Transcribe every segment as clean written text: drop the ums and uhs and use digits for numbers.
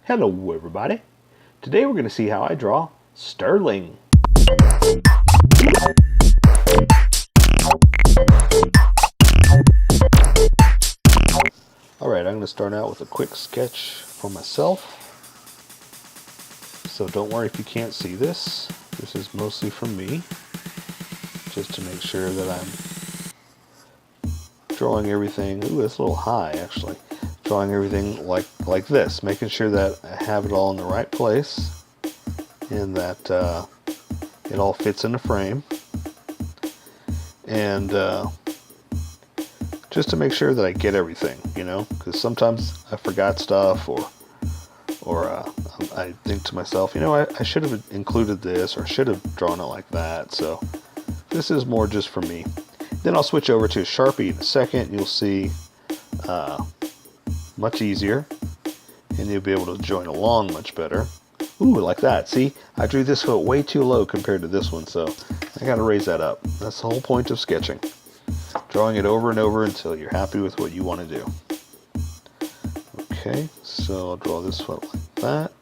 Hello everybody. Today we're going to see how I draw Sterling. Alright, I'm going to start out with a quick sketch for myself. So don't worry if you can't see this. This is mostly from me. Just to make sure that I'm drawing everything. Ooh, it's a little high actually. Drawing everything like this, making sure that I have it all in the right place and that it all fits in the frame, and just to make sure that I get everything, you know, because sometimes I forgot stuff, or I think to myself, you know, I should have included this, or should have drawn it like that. So this is more just for me. Then I'll switch over to a Sharpie in a second, and you'll see much easier, and you'll be able to join along much better. Ooh, like that. See, I drew this foot way too low compared to this one, so I gotta raise that up. That's the whole point of sketching. Drawing it over and over until you're happy with what you want to do. Okay, so I'll draw this foot like that.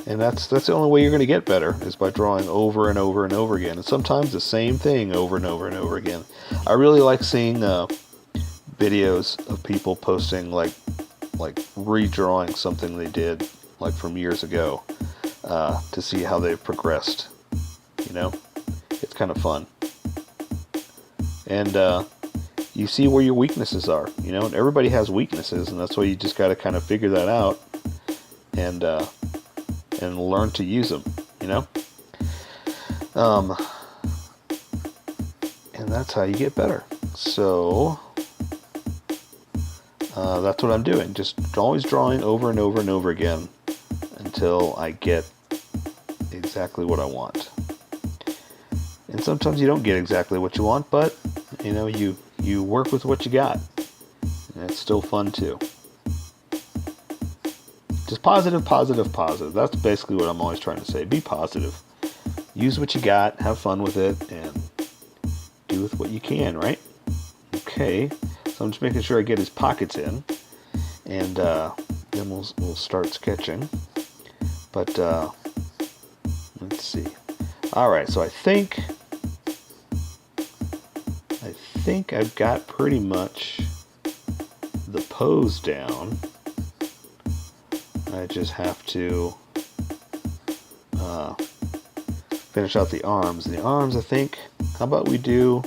And that's the only way you're going to get better, is by drawing over and over and over again. And sometimes the same thing over and over and over again. I really like seeing videos of people posting like redrawing something they did like from years ago, to see how they've progressed. You know, it's kind of fun. And you see where your weaknesses are. You know, and everybody has weaknesses, and that's why you just got to kind of figure that out and learn to use them, you know? And that's how you get better. So that's what I'm doing. Just always drawing over and over and over again until I get exactly what I want. And sometimes you don't get exactly what you want, but you know, you work with what you got. And it's still fun too. Just positive, positive, positive. That's basically what I'm always trying to say. Be positive. Use what you got, have fun with it, and do with what you can, right? Okay, so I'm just making sure I get his pockets in, and then we'll start sketching. But let's see. All right, so I think I've got pretty much the pose down. I just have to finish out the arms. And the arms, I think, how about we do,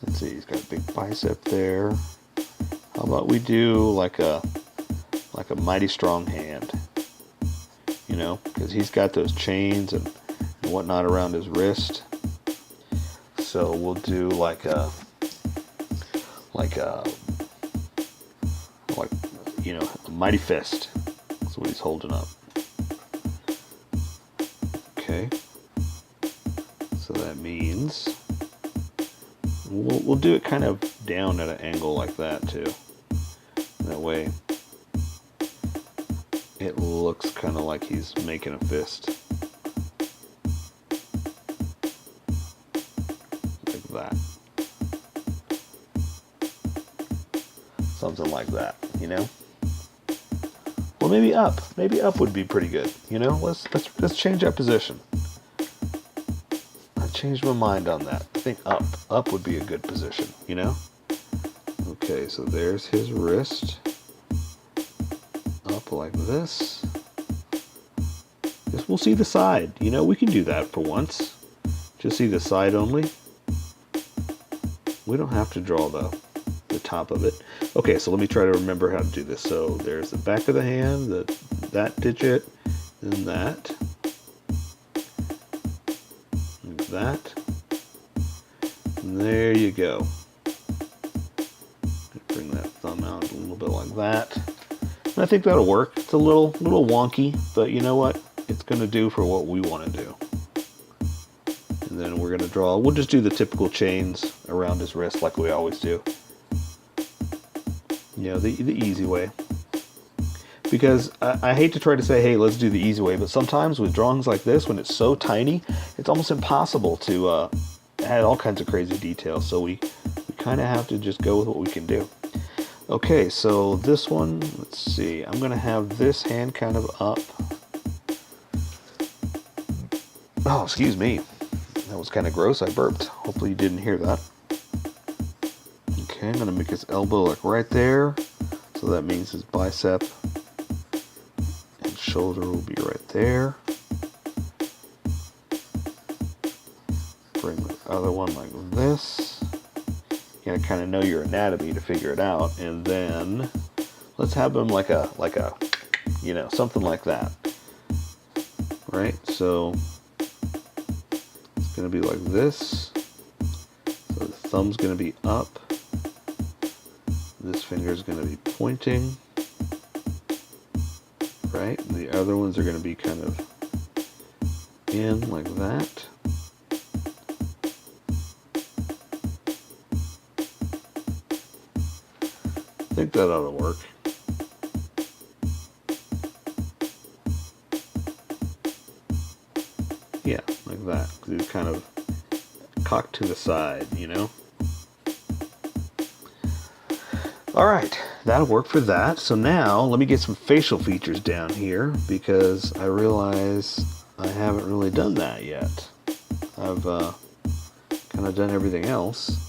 let's see, he's got a big bicep there. How about we do like a mighty strong hand, you know, because he's got those chains and whatnot around his wrist. So we'll do like you know, a mighty fist. That's what he's holding up. Okay. So that means we'll do it kind of down at an angle like that too. That way it looks kind of like he's making a fist. Like that. Something like that, you know? Well, maybe up. Maybe up would be pretty good. You know, let's change that position. I changed my mind on that. I think up would be a good position. You know. Okay, so there's his wrist. Up like this. Just we'll see the side. You know, we can do that for once. Just see the side only. We don't have to draw the top of it. Okay, so let me try to remember how to do this. So there's the back of the hand, that digit, and that, and that. And there you go. Bring that thumb out a little bit like that. And I think that'll work. It's a little wonky, but you know what? It's going to do for what we want to do. And then we're going to draw. We'll just do the typical chains around his wrist like we always do. You know, the easy way. Because I hate to try to say, hey, let's do the easy way, but sometimes with drawings like this, when it's so tiny, it's almost impossible to add all kinds of crazy details. So we kind of have to just go with what we can do. Okay, so this one, let's see, I'm going to have this hand kind of up. Oh, excuse me. That was kind of gross. I burped. Hopefully you didn't hear that. Okay, I'm going to make his elbow like right there. So that means his bicep and shoulder will be right there. Bring the other one like this. You gotta kind of know your anatomy to figure it out. And then let's have him like a, you know, something like that. Right? So it's gonna be like this. So the thumb's gonna be up. This finger's gonna be pointing. Right? And the other ones are gonna be kind of in like that. I think that ought to work. Yeah, like that. It's kind of cocked to the side, you know? Alright, that'll work for that. So now, let me get some facial features down here, because I realize I haven't really done that yet. I've kind of done everything else.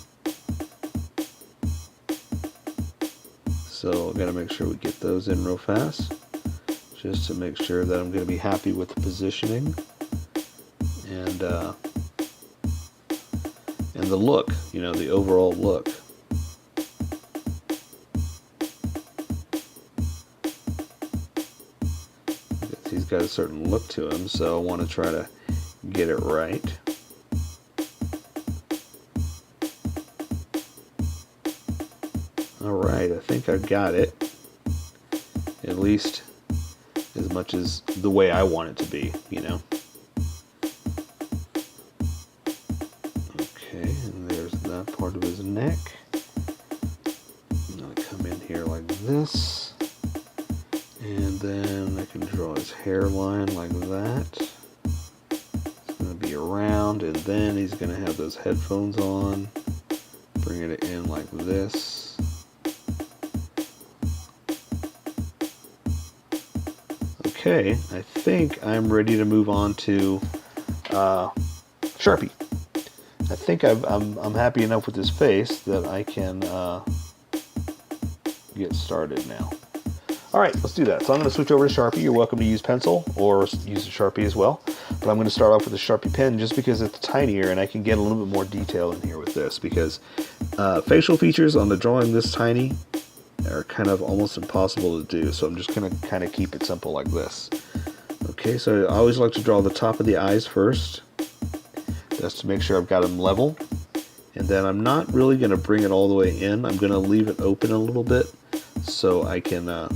So I've got to make sure we get those in real fast, just to make sure that I'm going to be happy with the positioning and the look, you know, the overall look. He's got a certain look to him, so I want to try to get it right. Alright, I think I've got it. At least as much as the way I want it to be, you know. Okay, and there's that part of his neck. I'm going to come in here like this. And then I can draw his hairline like that. It's going to be around, and then he's going to have those headphones on. Bringing it in like this. Okay, I think I'm ready to move on to Sharpie. I think I'm happy enough with his face that I can get started now. All right, let's do that. So I'm going to switch over to Sharpie. You're welcome to use pencil or use a Sharpie as well. But I'm going to start off with a Sharpie pen just because it's tinier and I can get a little bit more detail in here with this, because facial features on the drawing this tiny are kind of almost impossible to do. So I'm just going to kind of keep it simple like this. Okay, so I always like to draw the top of the eyes first. That's to make sure I've got them level. And then I'm not really going to bring it all the way in. I'm going to leave it open a little bit so I can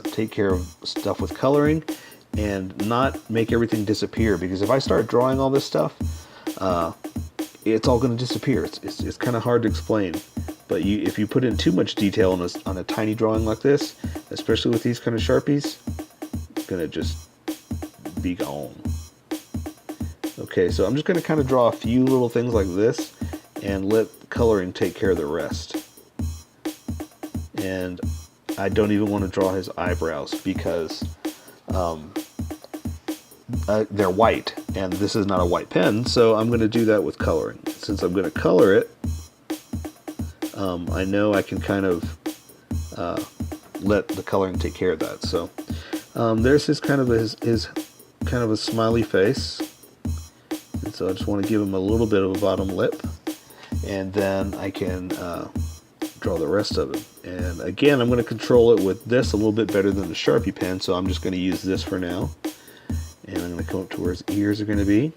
take care of stuff with coloring and not make everything disappear, because if I start drawing all this stuff, it's all going to disappear. It's kind of hard to explain, but if you put in too much detail on a tiny drawing like this, especially with these kind of Sharpies, it's going to just be gone. Okay, so I'm just going to kind of draw a few little things like this and let coloring take care of the rest. And I don't even want to draw his eyebrows because they're white, and this is not a white pen, so I'm going to do that with coloring. Since I'm going to color it, I know I can kind of let the coloring take care of that. So there's his kind of a smiley face, and so I just want to give him a little bit of a bottom lip, and then I can draw the rest of it. And again, I'm going to control it with this a little bit better than the Sharpie pen, so I'm just going to use this for now. And I'm going to come up to where his ears are going to be.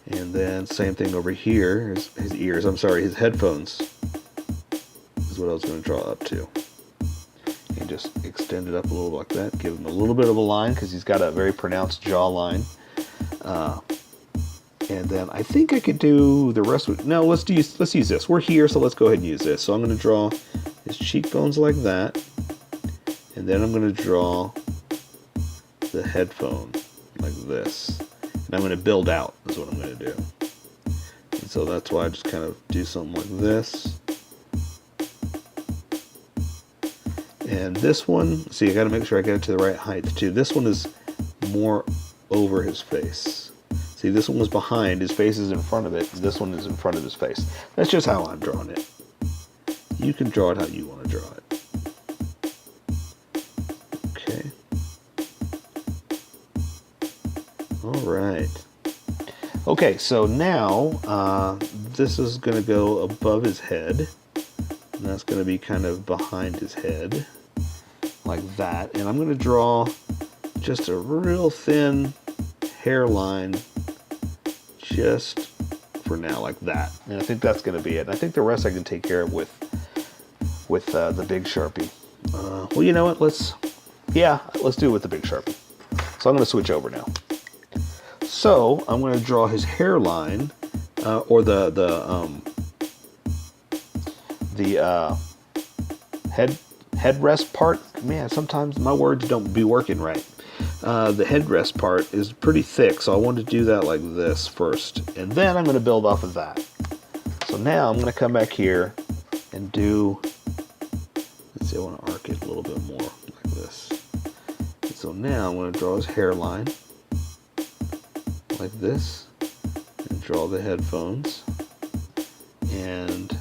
And then same thing over here, his ears, I'm sorry, his headphones is what I was going to draw up to. And just extend it up a little like that, give him a little bit of a line because he's got a very pronounced jawline. And then I think I could do the rest with, no, let's use this. We're here, so let's go ahead and use this. So I'm going to draw his cheekbones like that. And then I'm going to draw the headphone like this. And I'm going to build out is what I'm going to do. And so that's why I just kind of do something like this. And this one, see, I got to make sure I get it to the right height too. This one is more over his face. See, this one was behind, his face is in front of it. This one is in front of his face. That's just how I'm drawing it. You can draw it how you want to draw it. Okay. All right. Okay, so now this is going to go above his head. And that's going to be kind of behind his head, like that. And I'm going to draw just a real thin hairline, just for now, like that. And I think that's going to be it. And I think the rest I can take care of with the big Sharpie. Well, you know what? Let's do it with the big Sharpie. So I'm going to switch over now. So I'm going to draw his hairline, or the headrest part. Man, sometimes my words don't be working right. The headrest part is pretty thick, so I want to do that like this first, and then I'm going to build off of that. So now I'm going to come back here and do, let's see, I want to arc it a little bit more like this. And so now I'm going to draw his hairline like this, and draw the headphones, and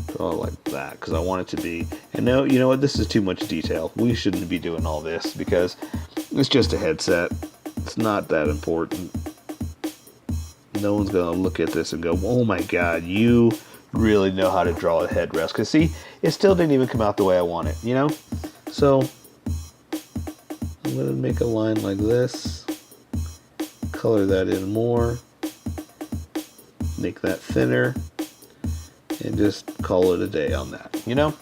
draw like that, because I want it to be, and now, you know what, this is too much detail. We shouldn't be doing all this, because it's just a headset. It's not that important. No one's going to look at this and go, oh my god, you really know how to draw a headrest. Because see, it still didn't even come out the way I want it, you know? So, I'm going to make a line like this, color that in more, make that thinner, and just call it a day on that, you know?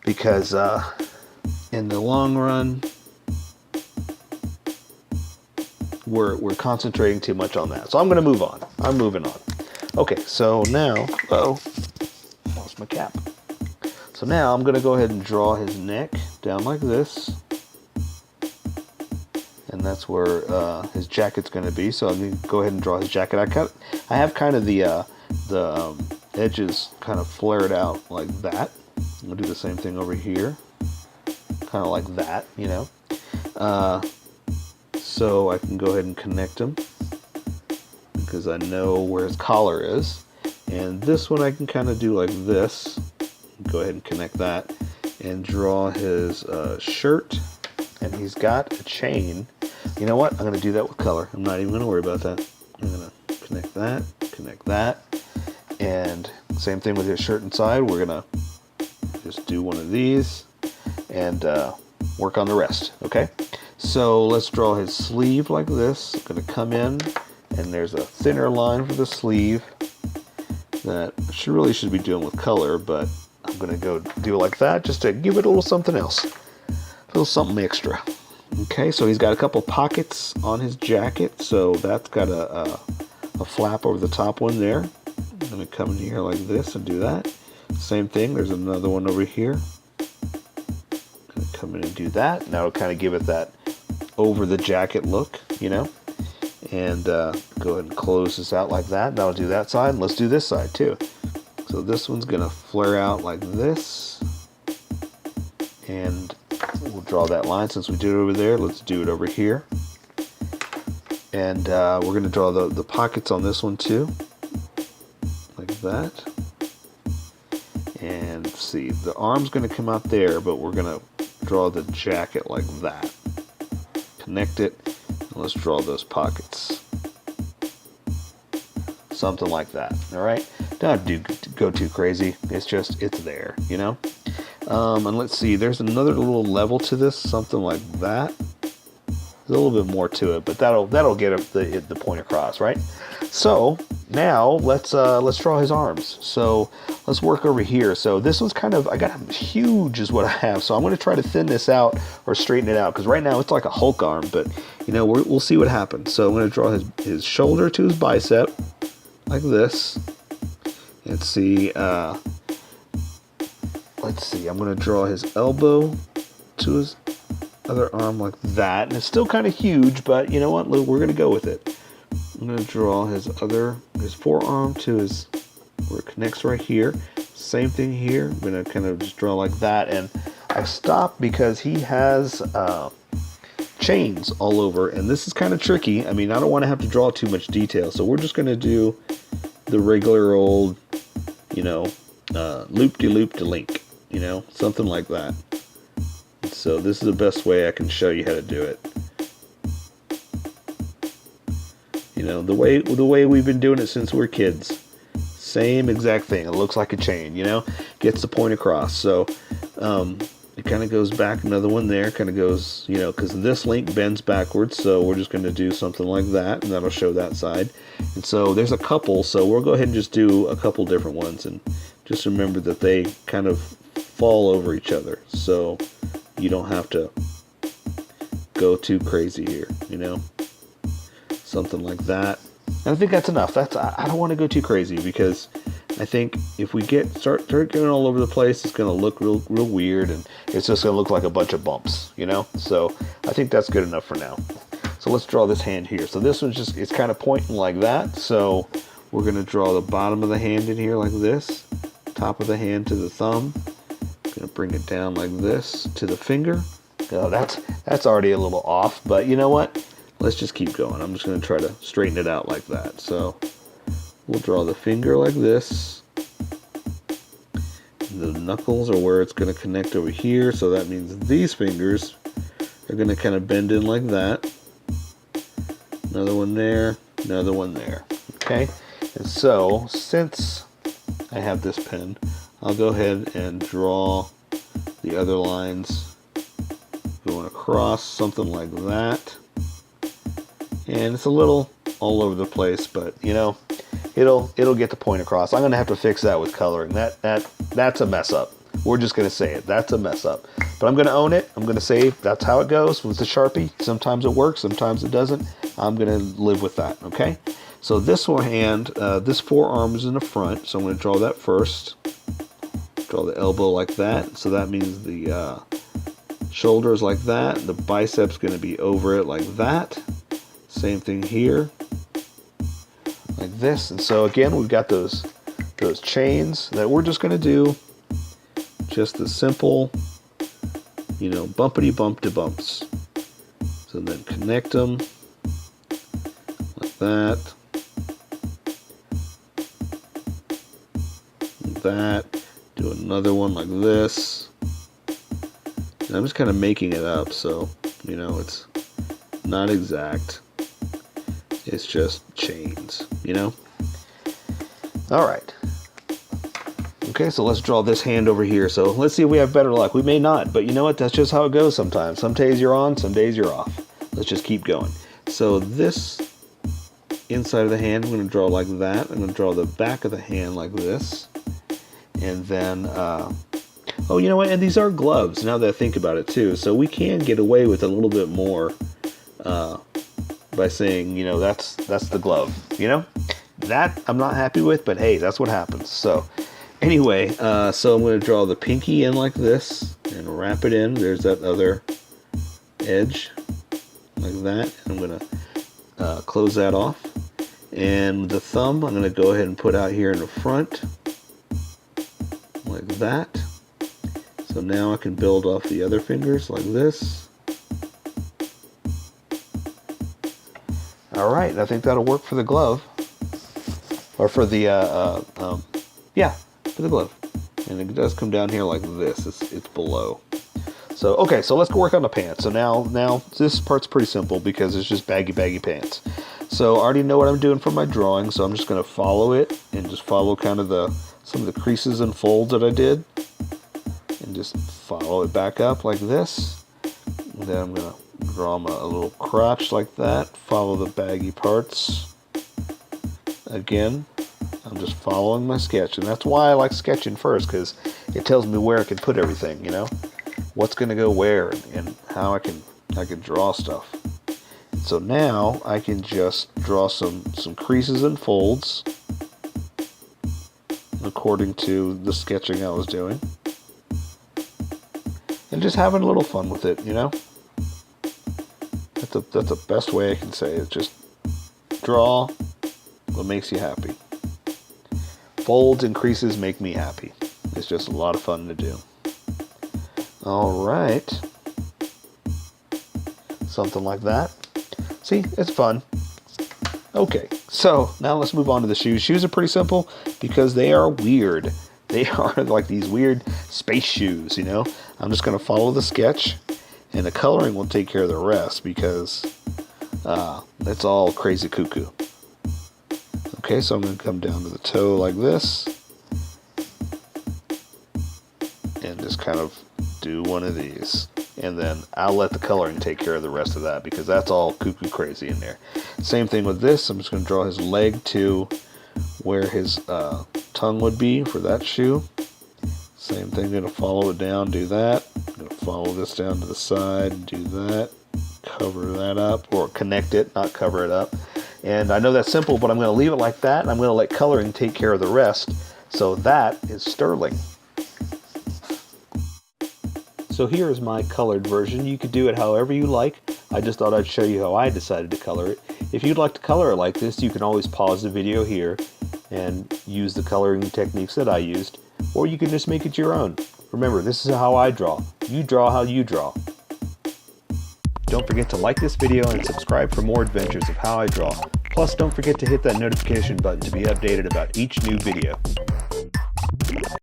Because in the long run, we're concentrating too much on that. So I'm going to move on. I'm moving on. Okay, so now, lost my cap. So now I'm going to go ahead and draw his neck down like this. And that's where his jacket's going to be. So I'm going to go ahead and draw his jacket. I have kind of the edges kind of flared out like that. I'm going to do the same thing over here. Kind of like that, you know. So I can go ahead and connect them, because I know where his collar is. And this one I can kind of do like this. Go ahead and connect that. And draw his shirt. And he's got a chain. You know what? I'm going to do that with color. I'm not even going to worry about that. I'm going to connect that. And same thing with his shirt inside. We're going to just do one of these and work on the rest. Okay? So let's draw his sleeve like this. I'm going to come in, and there's a thinner line for the sleeve that I really should be doing with color, but I'm going to go do it like that just to give it a little something else. A little something extra. Okay, so he's got a couple pockets on his jacket, so that's got a flap over the top one there. I'm going to come in here like this and do that. Same thing, there's another one over here. I'm going to come in and do that. Now it'll kind of give it that over the jacket look, you know. And go ahead and close this out like that. Now I'll do that side, and let's do this side too. So this one's going to flare out like this. And we'll draw that line since we did it over there. Let's do it over here. And we're going to draw the pockets on this one too. Like that. And see, the arm's going to come out there, but we're going to draw the jacket like that. Connect it, and let's draw those pockets. Something like that, alright? Don't have to go too crazy, it's there, you know? And let's see, there's another little level to this, something like that. There's a little bit more to it, but that'll get the point across, right? So now let's draw his arms. So let's work over here. So this one's kind of, I got huge is what I have. So I'm going to try to thin this out or straighten it out, because right now it's like a Hulk arm, but you know, we'll see what happens. So I'm going to draw his shoulder to his bicep like this. Let's see, I'm going to draw his elbow to his other arm like that. And it's still kind of huge, but you know what? We're going to go with it. I'm going to draw his forearm to where it connects right here. same thing here. I'm going to kind of just draw like that. And I stopped because he has chains all over. And this is kind of tricky. I mean, I don't want to have to draw too much detail. So we're just going to do the regular old, you know, loop-de-loop-de-link, you know, something like that. So this is the best way I can show you how to do it. You know, the way we've been doing it since we're kids. Same exact thing. It looks like a chain, you know, gets the point across. So it kind of goes back, another one there, kind of goes, you know, because this link bends backwards. So we're just going to do something like that, and that'll show that side. And so there's a couple, so we'll go ahead and just do a couple different ones. And just remember that they kind of fall over each other. So you don't have to go too crazy here, you know. Something like that. And I think that's enough. I don't want to go too crazy, because I think if we start getting all over the place, it's going to look real weird, and it's just going to look like a bunch of bumps, you know. So I think that's good enough for now. So let's draw this hand here. So this one's just, it's kind of pointing like that. So we're going to draw the bottom of the hand in here like this, top of the hand to the thumb. Going to bring it down like this to the finger. Oh, that's already a little off, but you know what? Let's just keep going. I'm just going to try to straighten it out like that. So we'll draw the finger like this. The knuckles are where it's going to connect over here. So that means these fingers are going to kind of bend in like that. Another one there. Another one there. Okay. And so since I have this pen, I'll go ahead and draw the other lines going across, something like that. And it's a little all over the place, but you know, it'll get the point across. I'm gonna have to fix that with coloring. That's a mess up. We're just gonna say it. That's a mess up. But I'm gonna own it. I'm gonna say that's how it goes with the Sharpie. Sometimes it works, sometimes it doesn't. I'm gonna live with that. Okay. So this one hand, this forearm is in the front, so I'm gonna draw that first. Draw the elbow like that. So that means the shoulders like that. The bicep's gonna be over it like that. Same thing here, like this. And so again, we've got those chains that we're just going to do just the simple, you know, bumpity bump to bumps. So then connect them like that, like that. Do another one like this. And I'm just kind of making it up, so you know it's not exact. It's just chains, you know? All right. Okay, so let's draw this hand over here. So let's see if we have better luck. We may not, but you know what? That's just how it goes sometimes. Some days you're on, some days you're off. Let's just keep going. So this inside of the hand, I'm going to draw like that. I'm going to draw the back of the hand like this. And then, oh, you know what? And these are gloves, now that I think about it, too. So we can get away with a little bit more by saying, you know, that's the glove, you know? That I'm not happy with, but hey, that's what happens. So anyway, so I'm going to draw the pinky in like this and wrap it in. There's that other edge like that. And I'm going to close that off. And the thumb, I'm going to go ahead and put out here in the front like that. So now I can build off the other fingers like this. All right, I think that'll work for the glove, or for the yeah, for the glove. And it does come down here like this. It's below. So okay, so let's go work on the pants. So now this part's pretty simple because it's just baggy pants. So I already know what I'm doing for my drawing, so I'm just going to follow it and just follow kind of some of the creases and folds that I did, and just follow it back up like this. And then I'm going to draw a little crotch like that, follow the baggy parts. Again, I'm just following my sketch, and that's why I like sketching first, because it tells me where I can put everything, you know, what's going to go where, and how I can draw stuff. So now I can just draw some creases and folds according to the sketching I was doing, and just having a little fun with it, you know. That's the best way I can say it. Just draw what makes you happy. Folds and creases make me happy. It's just a lot of fun to do. All right. Something like that. See, it's fun. Okay, so now let's move on to the shoes. Shoes are pretty simple because they are weird. They are like these weird space shoes, you know. I'm just going to follow the sketch, and the coloring will take care of the rest because it's all crazy cuckoo. Okay, so I'm going to come down to the toe like this, and just kind of do one of these. And then I'll let the coloring take care of the rest of that because that's all cuckoo crazy in there. Same thing with this. I'm just going to draw his leg to where his tongue would be for that shoe. Same thing, going to follow it down, do that. I'm going to follow this down to the side, do that. Cover that up, or connect it, not cover it up. And I know that's simple, but I'm going to leave it like that, and I'm going to let coloring take care of the rest. So that is Sterling. So here is my colored version. You could do it however you like. I just thought I'd show you how I decided to color it. If you'd like to color it like this, you can always pause the video here and use the coloring techniques that I used, or you can just make it your own. Remember, this is how I draw. You draw how you draw. Don't forget to like this video and subscribe for more adventures of how I draw. Plus, don't forget to hit that notification button to be updated about each new video.